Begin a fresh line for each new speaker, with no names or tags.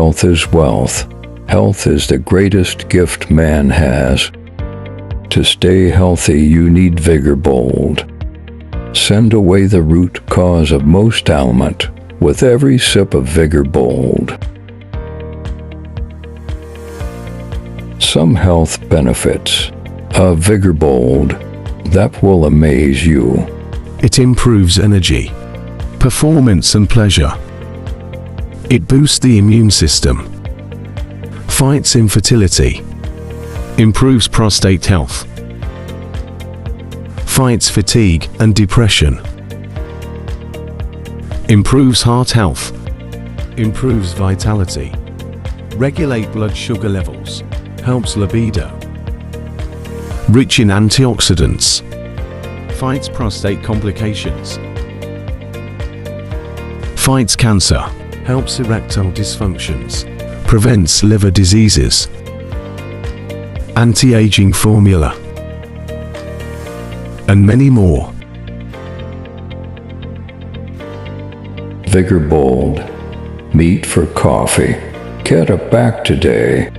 health is wealth. Health is the greatest gift man has. To stay healthy, you need VIGORBOLD. Send away the root cause of most ailment with every sip of VIGORBOLD. Some health benefits of VIGORBOLD that will amaze you.
It improves energy, performance and pleasure. It boosts the immune system, fights infertility, improves prostate health, fights fatigue and depression, improves heart health, improves vitality, regulate blood sugar levels, helps libido, rich in antioxidants, fights prostate complications, fights cancer, helps erectile dysfunctions, prevents liver diseases, anti-aging formula, and many more.
VIGORBOLD. Meat for coffee. Get a back today.